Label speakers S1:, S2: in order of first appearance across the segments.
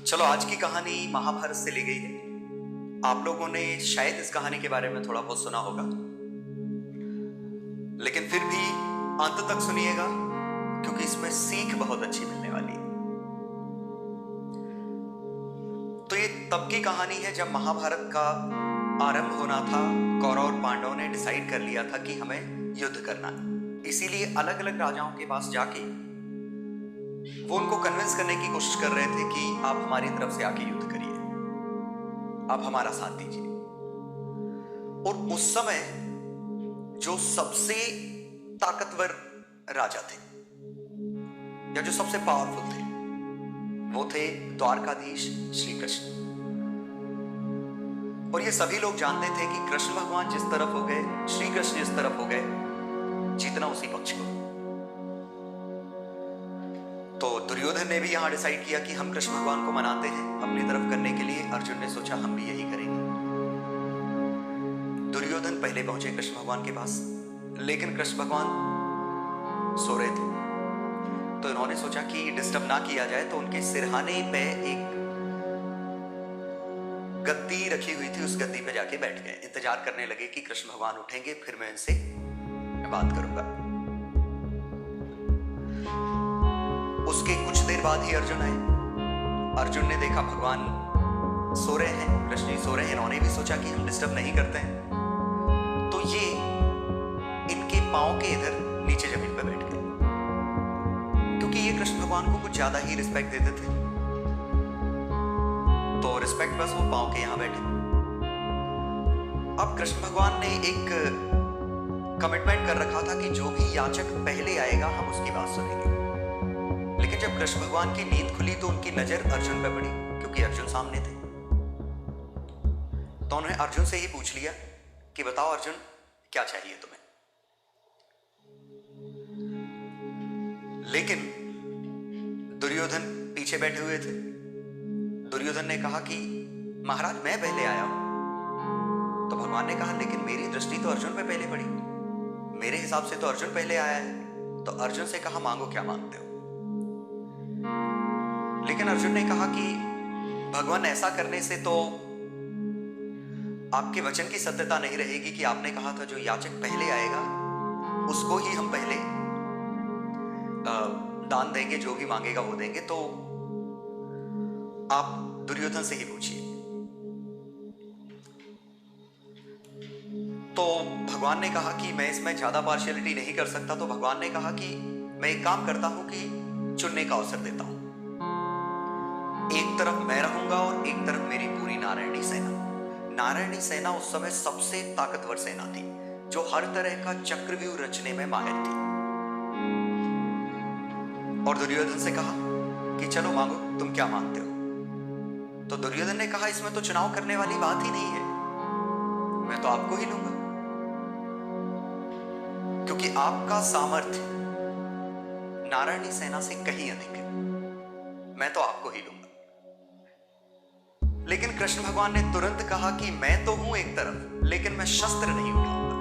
S1: चलो, आज की कहानी महाभारत से ली गई है। आप लोगों ने शायद इस कहानी के बारे में थोड़ा बहुत सुना होगा, लेकिन फिर भी अंत तक सुनिएगा क्योंकि इसमें सीख बहुत अच्छी मिलने वाली है। तो ये तब की कहानी है जब महाभारत का आरंभ होना था। कौरव और पांडवों ने डिसाइड कर लिया था कि हमें युद्ध करना है। इसीलिए अलग अलग राजाओं के पास जाके वो उनको कन्विंस करने की कोशिश कर रहे थे कि आप हमारी तरफ से आके युद्ध करिए, आप हमारा साथ दीजिए। और उस समय जो सबसे ताकतवर राजा थे या जो सबसे पावरफुल थे वो थे द्वारकाधीश श्री कृष्ण। और ये सभी लोग जानते थे कि कृष्ण भगवान जिस तरफ हो गए, श्री कृष्ण जिस तरफ हो गए, जीतना उसी पक्ष को। तो दुर्योधन ने भी यहां डिसाइड किया कि हम कृष्ण भगवान को मनाते हैं अपनी तरफ करने के लिए। अर्जुन ने सोचा हम भी यही करेंगे। दुर्योधन पहले पहुंचे कृष्ण भगवान के पास, लेकिन कृष्ण भगवान सो रहे थे। तो इन्होंने सोचा कि डिस्टर्ब ना किया जाए, तो उनके सिरहाने पे एक गद्दी रखी हुई थी, उस गद्दी पे जाके बैठ गए। इंतजार करने लगे कि कृष्ण भगवान उठेंगे, फिर मैं इनसे बात करूंगा। उसके कुछ देर बाद ही अर्जुन आए। अर्जुन ने देखा भगवान सो रहे हैं, कृष्ण जी सो रहे हैं। इन्होंने भी सोचा कि हम डिस्टर्ब नहीं करते हैं, तो ये इनके पांव के इधर नीचे जमीन पर बैठ गए, क्योंकि ये कृष्ण भगवान को कुछ ज्यादा ही रिस्पेक्ट देते थे। तो रिस्पेक्ट बस वो पांव के यहां बैठे। अब कृष्ण भगवान ने एक कमिटमेंट कर रखा था कि जो भी याचक पहले आएगा हम उसकी बात सुनेंगे। लेकिन जब कृष्ण भगवान की नींद खुली तो उनकी नजर अर्जुन पर पड़ी, क्योंकि अर्जुन सामने थे। तो उन्होंने अर्जुन से ही पूछ लिया कि बताओ अर्जुन, क्या चाहिए तुम्हें। लेकिन दुर्योधन पीछे बैठे हुए थे। दुर्योधन ने कहा कि महाराज मैं पहले आया हूं। तो भगवान ने कहा लेकिन मेरी दृष्टि तो अर्जुन पे पहले पड़ी, मेरे हिसाब से तो अर्जुन पहले आया है। तो अर्जुन से कहा मांगो, क्या मांगते हो। लेकिन अर्जुन ने कहा कि भगवान ऐसा करने से तो आपके वचन की सत्यता नहीं रहेगी कि आपने कहा था जो याचक पहले आएगा उसको ही हम पहले दान देंगे, जो भी मांगेगा वो देंगे। तो आप दुर्योधन से ही पूछिए। तो भगवान ने कहा कि मैं इसमें ज्यादा पार्शियलिटी नहीं कर सकता। तो भगवान ने कहा कि मैं एक काम करता हूं कि चुनने का अवसर देता हूं। एक तरफ मैं रहूंगा और एक तरफ मेरी पूरी नारायणी सेना। नारायणी सेना उस समय सबसे ताकतवर सेना थी, जो हर तरह का चक्रव्यूह रचने में माहिर थी। और दुर्योधन से कहा कि चलो मांगो, तुम क्या मांगते हो। तो दुर्योधन ने कहा इसमें तो चुनाव करने वाली बात ही नहीं है, मैं तो आपको ही लूंगा, क्योंकि आपका सामर्थ्य नारायणी सेना से कहीं अधिक है। मैं तो आपको ही लूंगा। लेकिन कृष्ण भगवान ने तुरंत कहा कि मैं तो हूं एक तरफ, लेकिन मैं शस्त्र नहीं उठाऊंगा,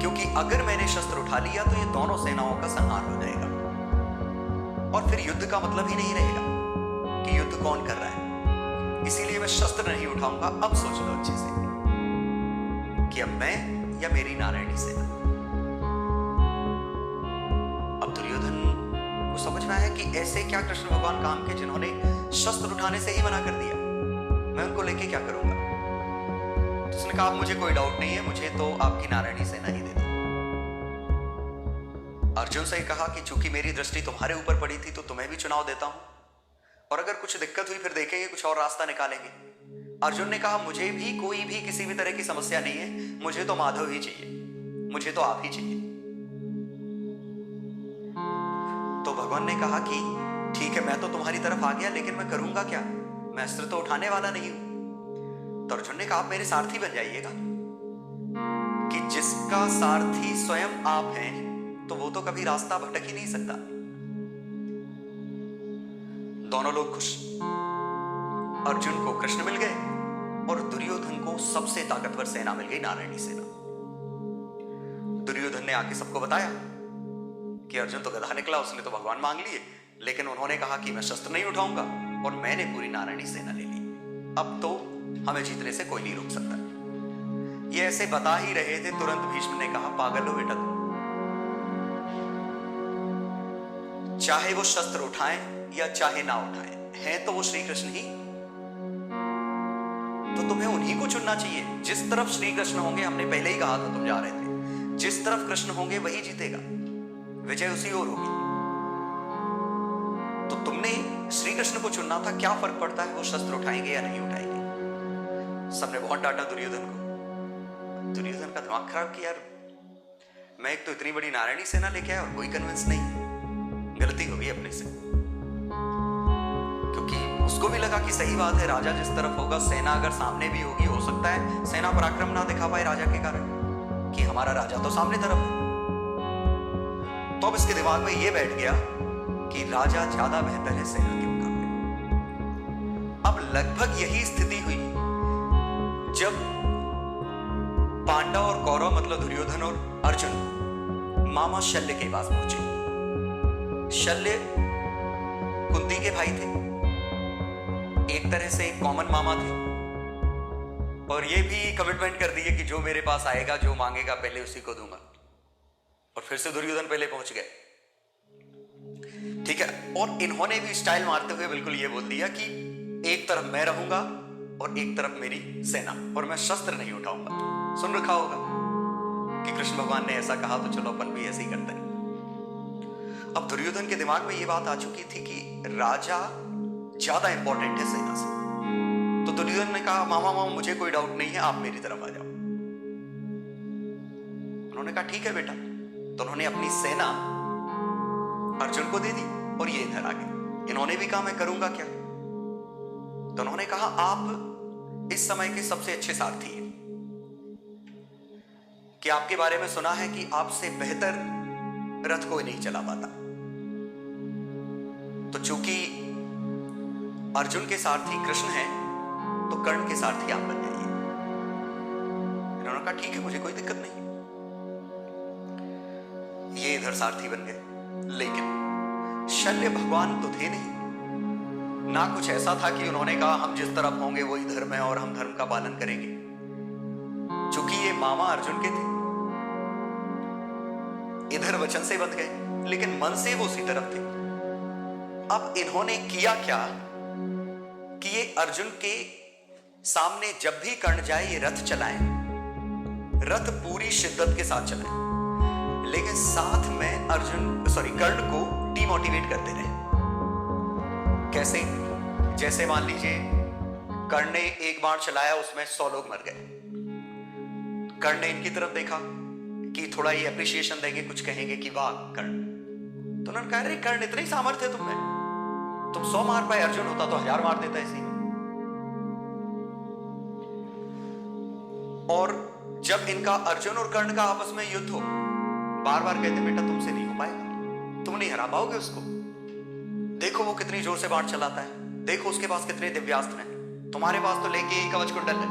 S1: क्योंकि अगर मैंने शस्त्र उठा लिया तो ये दोनों सेनाओं का संहार हो जाएगा और फिर युद्ध का मतलब ही नहीं रहेगा कि युद्ध कौन कर रहा है। इसीलिए मैं शस्त्र नहीं उठाऊंगा। अब सोच लो अच्छे से कि अब मैं या मेरी नारायणी सेना। अब दुर्योधन को समझ में आया कि ऐसे क्या कृष्ण भगवान काम के जिन्होंने शस्त्र उठाने से ही मना कर दिया, मैं उनको लेके क्या करूंगा। तो उसने कहा मुझे कोई डाउट नहीं है, मुझे तो आपकी नारायणी सेना ही दे दो। अर्जुन से कहा कि चूंकि मेरी दृष्टि तुम्हारे ऊपर पड़ी थी तो तुम्हें भी चुनाव देता हूं, और अगर कुछ दिक्कत हुई फिर देखेंगे, कुछ और रास्ता निकालेंगे। अर्जुन ने कहा मुझे भी कोई भी किसी भी तरह की समस्या नहीं है, मुझे तो माधव ही चाहिए, मुझे तो आप ही चाहिए। तो भगवान ने कहा कि ठीक है, मैं तो तुम्हारी तरफ आ गया, लेकिन मैं करूंगा क्या, मैं अस्त्र तो उठाने वाला नहीं हूं। तो अर्जुन ने कहा आप मेरे सारथी बन जाइएगा, कि जिसका सारथी स्वयं आप हैं तो वो तो कभी रास्ता भटक ही नहीं सकता। दोनों लोग खुश। अर्जुन को कृष्ण मिल गए और दुर्योधन को सबसे ताकतवर सेना मिल गई, नारायणी सेना। दुर्योधन ने आके सबको बताया कि अर्जुन तो गधा निकला, उसने तो भगवान मांग लिए, लेकिन उन्होंने कहा कि मैं शस्त्र नहीं उठाऊंगा और मैंने पूरी नारायणी सेना ले ली। अब तो हमें जीतने से कोई नहीं रोक सकता। ये ऐसे बता ही रहे थे, तुरंत भीष्म ने कहा, पागल हो बेटा तुम। चाहे वो शस्त्र उठाएं या चाहे ना उठाएं, हैं तो वो श्री कृष्ण ही, तो तुम्हें उन्हीं को चुनना चाहिए। जिस तरफ श्री कृष्ण होंगे, हमने पहले ही कहा था, तुम जा रहे थे, जिस तरफ कृष्ण होंगे वही जीतेगा, विजय उसी ओर होगी। तो तुमने श्री कृष्ण को चुनना था, क्या फर्क पड़ता है वो शस्त्र उठाएंगे या नहीं उठाएंगे। सबने बहुत डांटा दुर्योधन को। दुर्योधन का दिमाग खराब किया, यार मैं एक तो इतनी बड़ी नारायणी सेना लेके आया और कोई कन्विंस नहीं। गलती हो गई अपने से, क्योंकि उसको भी लगा कि सही बात है, राजा जिस तरफ होगा, सेना अगर सामने भी होगी, हो सकता है सेना पराक्रम ना दिखा पाए राजा के कारण, कि हमारा राजा तो सामने तरफ है। तो अब इसके दिमाग में यह बैठ गया कि राजा ज्यादा बेहतर है सेना के मुकाबले। अब लगभग यही स्थिति हुई जब पांडव और कौरव, मतलब दुर्योधन और अर्जुन, मामा शल्य के पास पहुंचे। शल्य कुंती के भाई थे, एक तरह से कॉमन मामा थे, और ये भी कमिटमेंट कर दिए कि जो मेरे पास आएगा, जो मांगेगा, पहले उसी को दूंगा। और फिर से दुर्योधन पहले पहुंच गए, ठीक है। और इन्होंने भी स्टाइल मारते हुए बिल्कुल ये बोल दिया कि एक तरफ मैं रहूंगा और एक तरफ मेरी सेना, और मैं शस्त्र नहीं उठाऊंगा। सुन रखा होगा कि कृष्ण भगवान ने ऐसा कहा, तो चलो अपन भी ऐसे ही करते हैं। अब दुर्योधन के दिमाग में यह बात आ चुकी थी कि राजा ज्यादा इंपॉर्टेंट है सेना से। तो दुर्योधन ने कहा, मामा मुझे कोई डाउट नहीं है, आप मेरी तरफ आ जाओ। उन्होंने कहा ठीक है बेटा। तो उन्होंने अपनी सेना अर्जुन को दे दी और ये इधर आ गए। इन्होंने भी कहा मैं करूंगा क्या। तो उन्होंने कहा आप इस समय के सबसे अच्छे सारथी हैं, कि आपके बारे में सुना है कि आपसे बेहतर रथ कोई नहीं चला पाता। तो चूंकि अर्जुन के सारथी कृष्ण हैं, तो कर्ण के सारथी आप बन जाइए। इन्होंने कहा ठीक है, मुझे कोई दिक्कत नहीं। ये इधर सारथी बन गए। लेकिन शल्य भगवान तो थे नहीं ना, कुछ ऐसा था कि उन्होंने कहा हम जिस तरफ होंगे वही धर्म है और हम धर्म का पालन करेंगे। चूंकि ये मामा अर्जुन के थे, इधर वचन से बंध गए, लेकिन मन से वो उसी तरफ थे। अब इन्होंने किया क्या कि ये अर्जुन के सामने जब भी कर्ण जाए, ये रथ चलाएं, रथ पूरी शिद्दत के साथ चलाएं, लेकिन साथ में कर्ण को डिमोटिवेट करते रहे। कैसे? जैसे मान लीजिए कर्ण ने एक बाण चलाया, उसमें 100 लोग मर गए। कर्ण ने इनकी तरफ देखा कि थोड़ा ये अप्रिशिएशन देंगे, कुछ कहेंगे कि वाह कर्ण। तो उन्होंने कहा अरे कर्ण, इतना ही सामर्थ्य है तुम में, तुम 100 मार पाए, अर्जुन होता तो 1000 मार देता इसी। और जब इनका अर्जुन और कर्ण का आपस में युद्ध हो, बार बार कहते बेटा तुमसे नहीं हो पाएगा, तुम नहीं हरा पाओगे उसको। देखो वो कितनी जोर से बाण चलाता है, देखो उसके पास कितने दिव्यास्त्र हैं, तुम्हारे पास तो लेके ही कवच कुंडल है,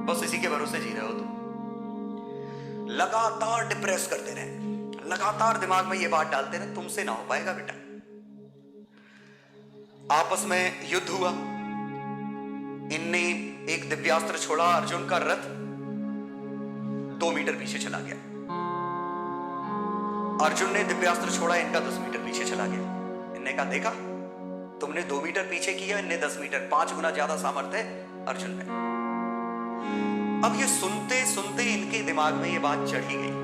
S1: बस इसी के भरोसे जी रहे हो तुम। लगातार डिप्रेस करते रहे, लगातार दिमाग में ये बात डालते रहे, तुमसे ना हो पाएगा बेटा। आपस में युद्ध हुआ, इनने एक दिव्यास्त्र छोड़ा, अर्जुन का रथ 2 मीटर पीछे चला गया। अर्जुन ने दिव्यास्त्र छोड़ा, इनका 10 मीटर पीछे चला गया। इनने कहा देखा, तुमने 2 मीटर पीछे किया, इनने 10 मीटर, 5 गुना ज्यादा सामर्थ्य है अर्जुन में। अब ये सुनते सुनते इनके दिमाग में ये बात चढ़ ही गई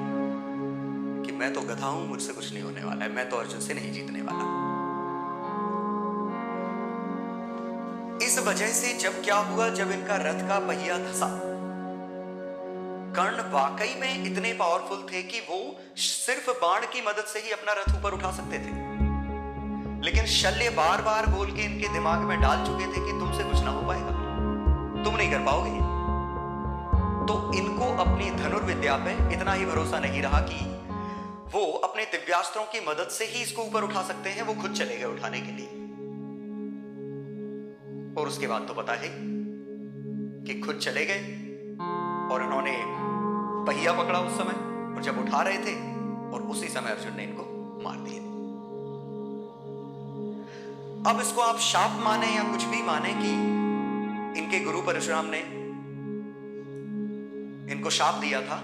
S1: कि मैं तो गधा हूं, मुझसे कुछ नहीं होने वाला है, मैं तो अर्जुन से नहीं जीतने वाला। इस वजह से जब क्या हुआ, जब इनका रथ का पहिया धंसा, कर्ण वाकई में इतने पावरफुल थे कि वो सिर्फ बाण की मदद से ही अपना रथ ऊपर उठा सकते थे। लेकिन शल्य बार बार बोल के इनके दिमाग में डाल चुके थे कि तुमसे कुछ ना हो पाएगा, तुम नहीं कर पाओगे। तो इनको अपनी धनुर्विद्या पे इतना ही भरोसा नहीं रहा कि वो अपने दिव्यास्त्रों की मदद से ही इसको ऊपर उठा सकते हैं। वो खुद चले गए उठाने के लिए, और उसके बाद तो पता है कि खुद चले गए और उन्होंने पहिया पकड़ा उस समय, और जब उठा रहे थे और उसी समय अर्जुन ने इनको मार दिया। अब इसको आप शाप माने या कुछ भी माने कि इनके गुरु परशुराम ने इनको शाप दिया था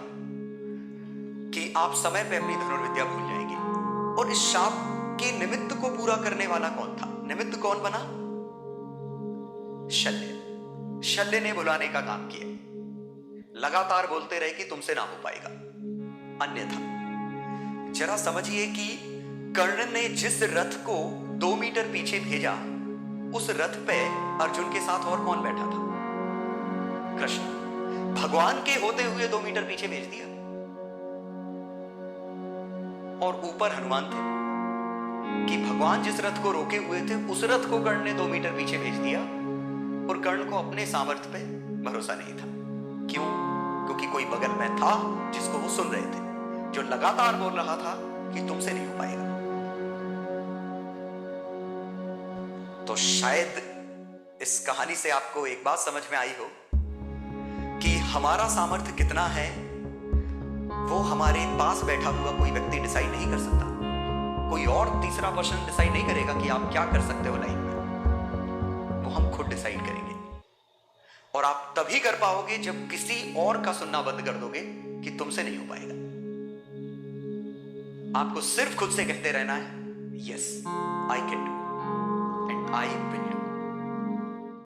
S1: कि आप समय पे अपनी धनुर्विद्या भूल जाएंगे। और इस शाप के निमित्त को पूरा करने वाला कौन था? निमित्त कौन बना? शल्य। शल्य ने बुलाने का काम किया, लगातार बोलते रहे कि तुमसे ना हो पाएगा। अन्यथा जरा समझिए कि कर्ण ने जिस रथ को 2 मीटर पीछे भेजा, उस रथ पे अर्जुन के साथ और कौन बैठा था? कृष्ण। भगवान के होते हुए 2 मीटर पीछे भेज दिया। और ऊपर हनुमान थे कि भगवान जिस रथ को रोके हुए थे, उस रथ को कर्ण ने 2 मीटर पीछे भेज दिया। और कर्ण को अपने सामर्थ्य पे भरोसा नहीं था। क्यों? क्योंकि कोई बगल में था जिसको वो सुन रहे थे, जो लगातार बोल रहा था कि तुमसे नहीं हो पाएगा। तो शायद इस कहानी से आपको एक बात समझ में आई हो कि हमारा सामर्थ्य कितना है वो हमारे पास बैठा हुआ कोई व्यक्ति डिसाइड नहीं कर सकता। कोई और तीसरा पर्सन डिसाइड नहीं करेगा कि आप क्या कर सकते हो लाइफ में। वो हम खुद डिसाइड करेंगे। और आप तभी कर पाओगे जब किसी और का सुनना बंद कर दोगे कि तुमसे नहीं हो पाएगा। आपको सिर्फ खुद से कहते रहना है, yes I can do and I will do.